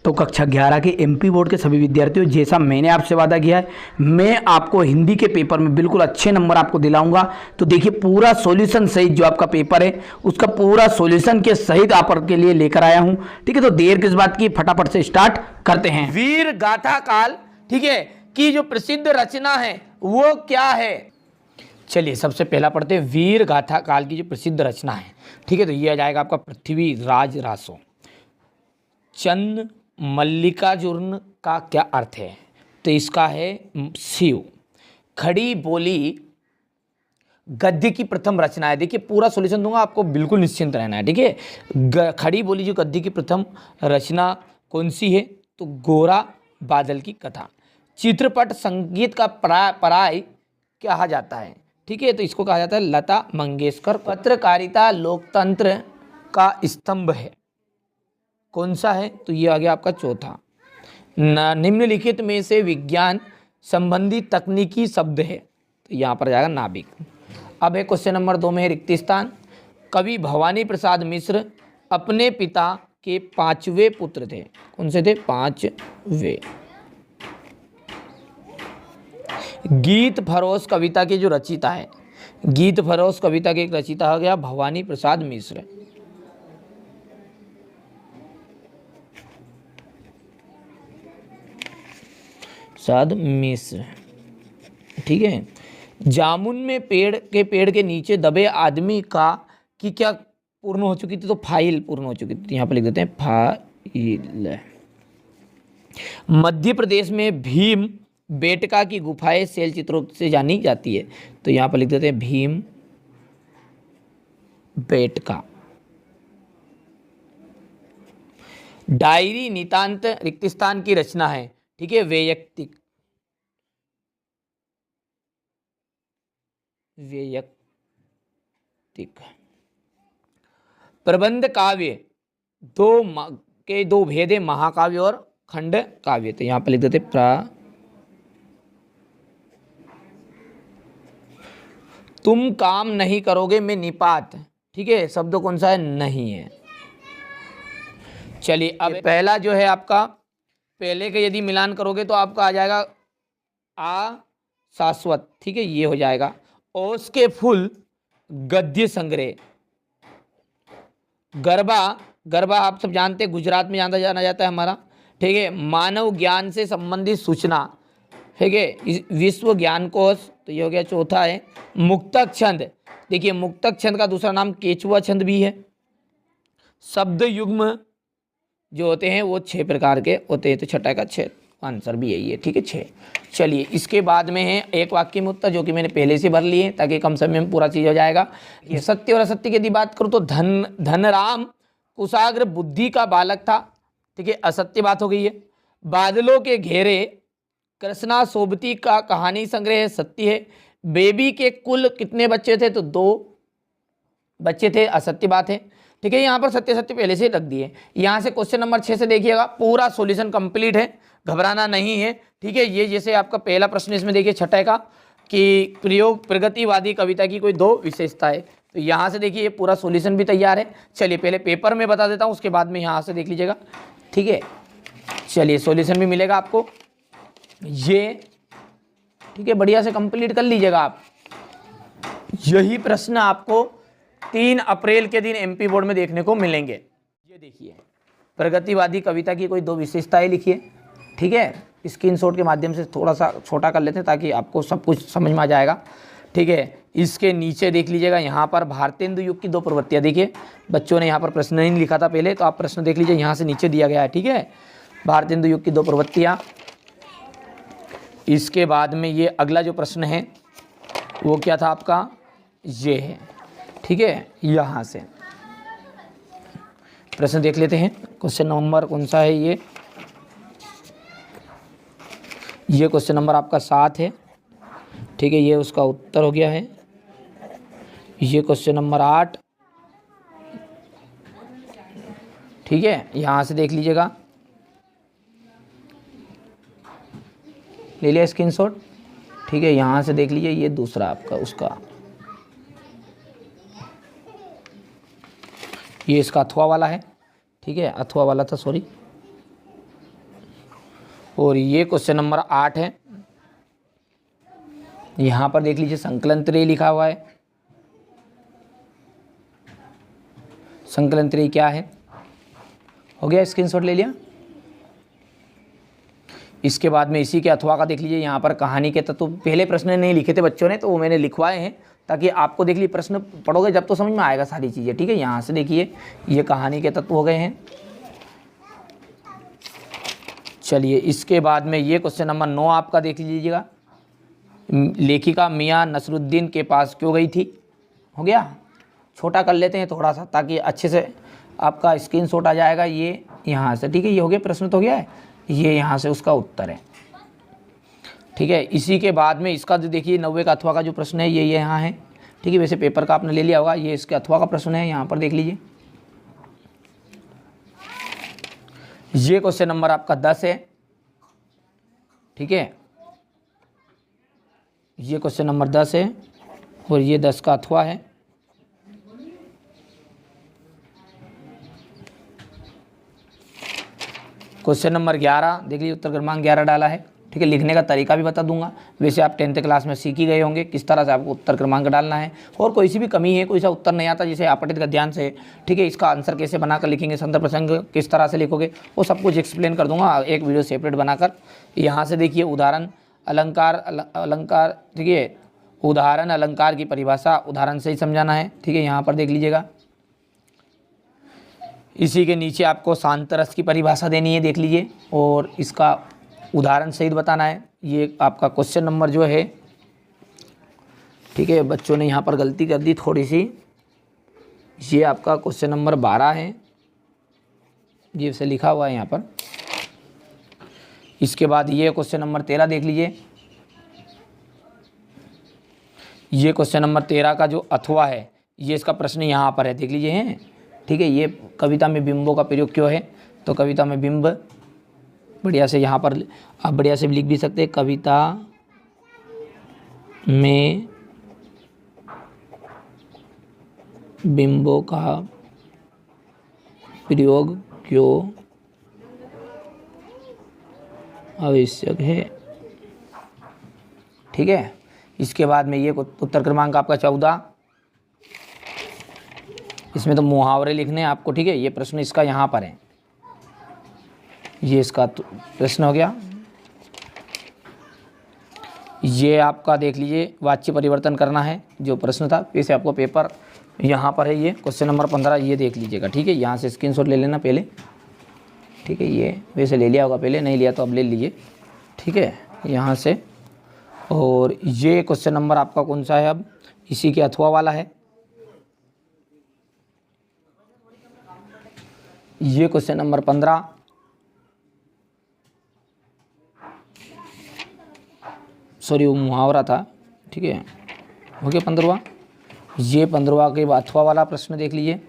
तो कक्षा 11 के एमपी बोर्ड के सभी विद्यार्थियों, जैसा मैंने आपसे वादा किया है, मैं आपको हिंदी के पेपर में बिल्कुल अच्छे नंबर आपको दिलाऊंगा। तो देखिए पूरा सॉल्यूशन सहित जो आपका पेपर है उसका पूरा सॉल्यूशन के सहित आपके लिए लेकर आया हूं। ठीक है, तो देर किस बात की, फटाफट से स्टार्ट करते हैं। वीर गाथा काल, ठीक है, की जो प्रसिद्ध रचना है वो क्या है? चलिए सबसे पहला पढ़ते हैं वीर गाथा काल की जो प्रसिद्ध रचना है। ठीक है, तो ये आ जाएगा आपका पृथ्वीराज रासो। चंद मल्लिकार्जुन का क्या अर्थ है? तो इसका है शिव। खड़ी बोली गद्य की प्रथम रचना है। देखिए पूरा सॉल्यूशन दूंगा, आपको बिल्कुल निश्चिंत रहना है। ठीक है, खड़ी बोली जो गद्य की प्रथम रचना कौन सी है? तो गोरा बादल की कथा। चित्रपट संगीत का पराय कहा जाता है। ठीक है, तो इसको कहा जाता है लता मंगेशकर। पत्रकारिता लोकतंत्र का स्तंभ है, कौन सा है? तो ये आ गया आपका चौथा। निम्नलिखित में से विज्ञान संबंधी तकनीकी शब्द है, तो यहाँ पर जाएगा नाभिक। अब है क्वेश्चन नंबर 2 में है रिक्त स्थान। कवि भवानी प्रसाद मिश्र अपने पिता के 5वें पुत्र थे, कौन से थे? 5वें। गीत फरोश कविता के जो रचिता है, गीत फरोश कविता के एक रचिता हो गया भवानी प्रसाद मिश्र। प्रसाद मिश्र, ठीक है। जामुन में पेड़ के नीचे दबे आदमी का की क्या पूर्ण हो चुकी थी? तो फाइल पूर्ण हो चुकी थी, यहाँ पर लिख देते हैं फाइल। मध्य प्रदेश में भीम बेटका की गुफाएं शैल चित्रों से जानी जाती है, तो यहाँ पर लिख देते हैं भीम बेटका। डायरी नितांत रिक्त स्थान की रचना है। ठीक है, वैयक्तिक प्रबंध काव्य दो भेद है, महाकाव्य और खंड काव्य, तो यहां पर लिख देते तुम काम नहीं करोगे मैं निपात। ठीक है, शब्द कौन सा है? नहीं है। चलिए अब पहला जो है आपका, पहले के यदि मिलान करोगे तो आपका आ जाएगा आ शाश्वत। ठीक है, ये हो जाएगा। ओस के फूल गद्य संग्रह। गरबा आप सब जानते हैं, गुजरात में जाना जाता है हमारा। ठीक है, मानव ज्ञान से संबंधित सूचना। ठीक है, विश्व ज्ञान कोश, तो ये हो गया चौथा है। मुक्तक छंद, देखिए मुक्तक छंद का दूसरा नाम केचुआ छंद भी है। शब्द युग्म जो होते हैं वो 6 प्रकार के होते हैं, तो छठा का 6 आंसर भी यही है। ठीक है, 6। चलिए इसके बाद में है एक वाक्य में उत्तर, जो कि मैंने पहले से भर लिए ताकि कम समय में पूरा चीज हो जाएगा। ये सत्य और असत्य की यदि बात करूँ तो धनराम कुशाग्र बुद्धि का बालक था। ठीक है, असत्य बात हो गई है। बादलों के घेरे कृष्णा सोबती का कहानी संग्रह है, सत्य है। बेबी के कुल कितने बच्चे थे? तो 2 बच्चे थे, असत्य बात है। ठीक है, यहाँ पर सत्य पहले से रख दिए। यहाँ से क्वेश्चन नंबर 6 से देखिएगा, पूरा सॉल्यूशन कंप्लीट है, घबराना नहीं है। ठीक है, ये जैसे आपका पहला प्रश्न इसमें देखिए छठे का कि प्रगतिवादी कविता की कोई 2 विशेषताएं, तो यहाँ से देखिए ये पूरा सॉल्यूशन भी तैयार है। चलिए पहले पेपर में बता देता हूँ, उसके बाद में यहाँ से देख लीजिएगा। ठीक है, चलिए सॉल्यूशन भी मिलेगा आपको ये। ठीक है, बढ़िया से कंप्लीट कर लीजिएगा आप। यही प्रश्न आपको 3 अप्रैल के दिन एमपी बोर्ड में देखने को मिलेंगे। ये देखिए, प्रगतिवादी कविता की कोई 2 विशेषताएं लिखिए। ठीक है, स्क्रीनशॉट के माध्यम से थोड़ा सा छोटा कर लेते हैं ताकि आपको सब कुछ समझ में आ जाएगा। ठीक है, इसके नीचे देख लीजिएगा, यहाँ पर भारतेंदु युग की 2 प्रवृत्तियाँ। देखिए बच्चों ने यहाँ पर प्रश्न नहीं लिखा था पहले, तो आप प्रश्न देख लीजिए, यहाँ से नीचे दिया गया है। ठीक है, भारतेंदु युग की 2 प्रवृत्तियाँ। इसके बाद में ये अगला जो प्रश्न है वो क्या था आपका? ये है। ठीक है, यहाँ से प्रश्न देख लेते हैं। क्वेश्चन नंबर कौन सा है? ये क्वेश्चन नंबर आपका 7 है। ठीक है, ये उसका उत्तर हो गया है। ये क्वेश्चन नंबर 8। ठीक है, यहाँ से देख लीजिएगा, ले लिया स्क्रीनशॉट। ठीक है, यहाँ से देख लीजिए, ये दूसरा आपका उसका, ये इसका अथवा वाला है। ठीक है, अथवा वाला था, सॉरी। और ये क्वेश्चन नंबर 8 है। यहाँ पर देख लीजिए संकलन त्रय लिखा हुआ है। संकलन त्रय क्या है, हो गया, स्क्रीनशॉट ले लिया। इसके बाद में इसी के अथवा का देख लीजिए, यहाँ पर कहानी के तत्व पहले प्रश्न नहीं लिखे थे बच्चों ने, तो वो मैंने लिखवाए हैं ताकि आपको देख लीजिए प्रश्न पढ़ोगे जब तो समझ में आएगा सारी चीज़ें, ठीक है। यहाँ से देखिए ये कहानी के तत्व हो गए हैं। चलिए इसके बाद में ये क्वेश्चन नंबर 9 आपका देख लीजिएगा, लेखिका मियाँ नसरुद्दीन के पास क्यों गई थी, हो गया। छोटा कर लेते हैं थोड़ा सा ताकि अच्छे से आपका स्क्रीनशॉट आ जाएगा ये यहाँ से, ठीक है। ये हो गया, प्रश्न तो हो गया है, ये यहाँ से उसका उत्तर है, ठीक है। इसी के बाद में इसका जो देखिए 90 का अथवा का जो प्रश्न है ये यहाँ है, ठीक है। वैसे पेपर का आपने ले लिया होगा, ये इसके अथवा का प्रश्न है, यहाँ पर देख लीजिए। ये क्वेश्चन नंबर आपका 10 है, ठीक है। ये क्वेश्चन नंबर 10 है और ये 10 का अथवा है। क्वेश्चन नंबर 11 देख लीजिए, उत्तर क्रमांक 11 डाला है, ठीक है। लिखने का तरीका भी बता दूंगा, वैसे आप 10th क्लास में सीख ही गए होंगे किस तरह से आपको उत्तर क्रमांक डालना है। और कोई सी भी कमी है, कोई सा उत्तर नहीं आता जिसे आपटित गद्यांश से, ठीक है, इसका आंसर कैसे बनाकर लिखेंगे, संदर्भ प्रसंग किस तरह से लिखोगे, वो सब कुछ एक्सप्लेन कर दूंगा एक वीडियो सेपरेट बनाकर। यहाँ से देखिए उदाहरण अलंकार, ठीक है, उदाहरण अलंकार की परिभाषा उदाहरण से ही समझाना है, ठीक है। यहाँ पर देख लीजिएगा, इसी के नीचे आपको शांत रस की परिभाषा देनी है, देख लीजिए, और इसका उदाहरण सहित बताना है। ये आपका क्वेश्चन नंबर जो है, ठीक है, बच्चों ने यहाँ पर गलती कर दी थोड़ी सी, ये आपका क्वेश्चन नंबर 12 है, ये से लिखा हुआ है यहाँ पर। इसके बाद ये क्वेश्चन नंबर 13 देख लीजिए, ये क्वेश्चन नंबर 13 का जो अथवा है ये इसका प्रश्न यहाँ पर है, देख लीजिए हैं, ठीक है। ये कविता में बिंबों का प्रयोग क्यों है, तो कविता में बिंब, बढ़िया से यहाँ पर आप बढ़िया से लिख भी सकते हैं, कविता में बिंबों का प्रयोग क्यों आवश्यक है, ठीक है। इसके बाद में ये उत्तर क्रमांक आपका 14, इसमें तो मुहावरे लिखने हैं आपको, ठीक है। ये प्रश्न इसका यहाँ पर है, ये इसका प्रश्न हो गया। ये आपका देख लीजिए वाच्य परिवर्तन करना है, जो प्रश्न था वैसे आपको पेपर यहाँ पर है, ये क्वेश्चन नंबर 15, ये देख लीजिएगा, ठीक है। यहाँ से स्क्रीनशॉट ले लेना पहले, ठीक है। ये वैसे ले लिया होगा पहले, नहीं लिया तो अब ले लीजिए, ठीक है, यहाँ से। और ये क्वेश्चन नंबर आपका कौन सा है, अब इसी के अथवा वाला है। ये क्वेश्चन नंबर 15, सॉरी वो मुहावरा था, ठीक है, हो गया 15वां। ये 15वां के अथवा वाला प्रश्न देख लीजिए।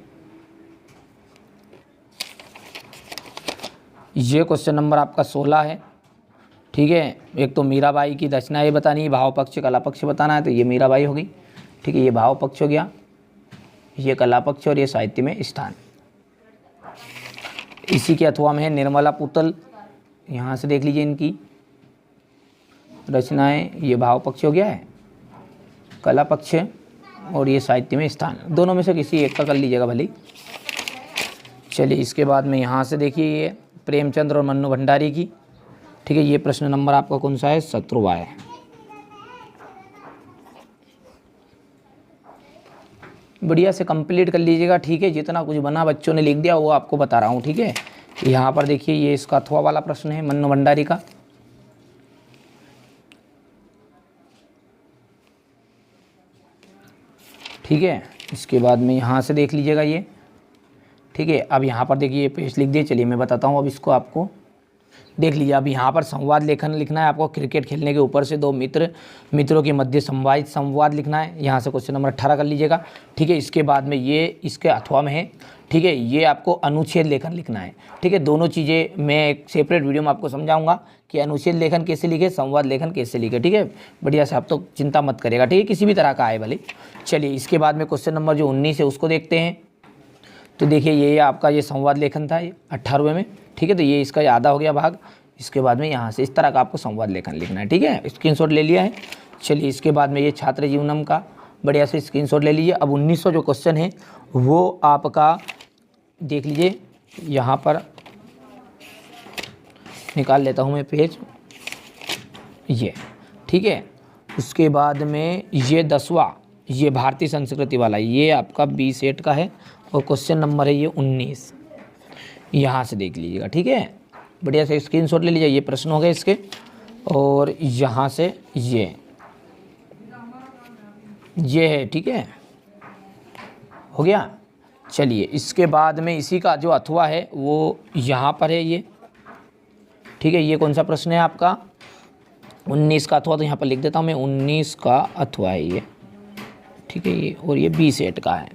ये क्वेश्चन नंबर आपका 16 है, ठीक है। एक तो मीराबाई की दक्षिणा ये बतानी है, भाव पक्ष कला पक्ष बताना है, तो ये मीराबाई हो गई, ठीक है। ये भाव पक्ष हो गया, ये कला पक्ष और ये साहित्य में स्थान। इसी के अथवा में है निर्मला पुतल, यहाँ से देख लीजिए इनकी रचनाएं, ये भाव पक्ष हो गया है, कला पक्ष और ये साहित्य में स्थान, दोनों में से किसी एक का कर लीजिएगा भले। चलिए इसके बाद में यहाँ से देखिए ये प्रेमचंद्र और मन्नू भंडारी की, ठीक है। ये प्रश्न नंबर आपका कौन सा है, 17वां है। बढ़िया से कंप्लीट कर लीजिएगा, ठीक है। जितना कुछ बना बच्चों ने लिख दिया वो आपको बता रहा हूँ, ठीक है। यहाँ पर देखिए ये इसका अथवा वाला प्रश्न है मन्नू भंडारी का, ठीक है। इसके बाद में यहाँ से देख लीजिएगा ये, ठीक है। अब यहाँ पर देखिए ये पेज लिख दिए, चलिए मैं बताता हूँ अब इसको आपको, देख लीजिए। अब यहाँ पर संवाद लेखन लिखना है आपको, क्रिकेट खेलने के ऊपर से दो मित्रों के मध्य संवाद लिखना है, यहाँ से क्वेश्चन नंबर 18 कर लीजिएगा, ठीक है। इसके बाद में ये इसके अथवा में है, ठीक है। ये आपको अनुच्छेद लेखन लिखना है, ठीक है। दोनों चीज़ें मैं एक सेपरेट वीडियो में आपको समझाऊंगा कि अनुच्छेद लेखन कैसे लिखे, संवाद लेखन कैसे लिखे, ठीक है। बढ़िया से आप तो चिंता मत करेगा, ठीक है, किसी भी तरह का आए भले। चलिए इसके बाद में क्वेश्चन नंबर जो 19 है उसको देखते हैं। तो देखिए ये आपका ये संवाद लेखन था, ये 18वें में, ठीक है। तो ये इसका आधा हो गया भाग, इसके बाद में यहाँ से इस तरह का आपको संवाद लेखन लिखना है, ठीक है। स्क्रीनशॉट ले लिया है। चलिए इसके बाद में ये छात्र जीवनम का बढ़िया से स्क्रीनशॉट ले लीजिए। अब 1900 जो क्वेश्चन है वो आपका देख लीजिए, यहाँ पर निकाल लेता हूँ मैं पेज, ये ठीक है। उसके बाद में ये 10वां, ये भारतीय संस्कृति वाला, ये आपका 20 सेट का है और क्वेश्चन नंबर है ये 19, यहाँ से देख लीजिएगा, ठीक है। बढ़िया से स्क्रीनशॉट ले लीजिए, ये प्रश्न हो गए इसके। और यहाँ से ये है, ठीक है, हो गया। चलिए इसके बाद में इसी का जो अथवा है वो यहाँ पर है ये, ठीक है। ये कौन सा प्रश्न है आपका 19 का अथवा, तो यहाँ पर लिख देता हूँ मैं 19 का अथवा है ये, ठीक है। ये और ये 20 सेट का है,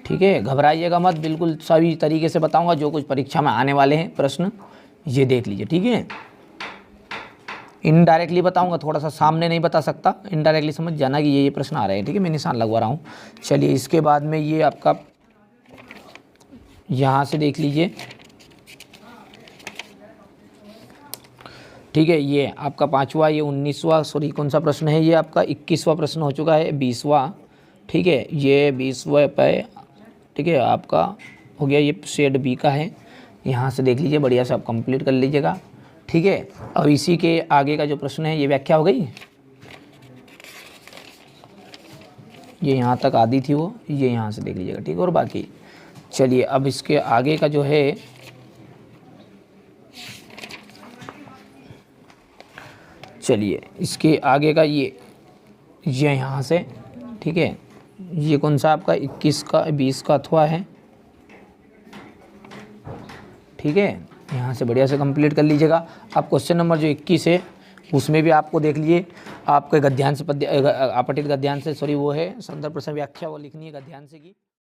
ठीक है। घबराइएगा मत, बिल्कुल सभी तरीके से बताऊंगा जो कुछ परीक्षा में आने वाले हैं प्रश्न, ये देख लीजिए, ठीक है। इनडायरेक्टली बताऊंगा, थोड़ा सा सामने नहीं बता सकता, इनडायरेक्टली समझ जाना कि ये प्रश्न आ रहे हैं, ठीक है। मैं निशान लगवा रहा हूँ। चलिए इसके बाद में ये आपका यहाँ से देख लीजिए, ठीक है। ये आपका 5वां, ये 19वां, सॉरी कौन सा प्रश्न है ये आपका 21वां प्रश्न हो चुका है, 20वां, ठीक है। ये 20वां पे, ठीक है, आपका हो गया, ये शेड बी का है। यहाँ से देख लीजिए, बढ़िया से आप कंप्लीट कर लीजिएगा, ठीक है। अब इसी के आगे का जो प्रश्न है ये व्याख्या हो गई, ये यहाँ तक आदि थी वो, ये यहाँ से देख लीजिएगा, ठीक है। और बाकी चलिए अब इसके आगे का जो है, चलिए इसके आगे का ये यहाँ से, ठीक है। ये कौन सा आपका 21 का 20 का अथवा है, ठीक है। यहाँ से बढ़िया से कंप्लीट कर लीजिएगा। अब क्वेश्चन नंबर जो 21 है उसमें भी आपको देख लीजिए, आपके गद्यांश पद्य अपठित गद्यांश से, सॉरी वो है संदर्भ प्रश्न व्याख्या, वो लिखनी है गद्यांश की।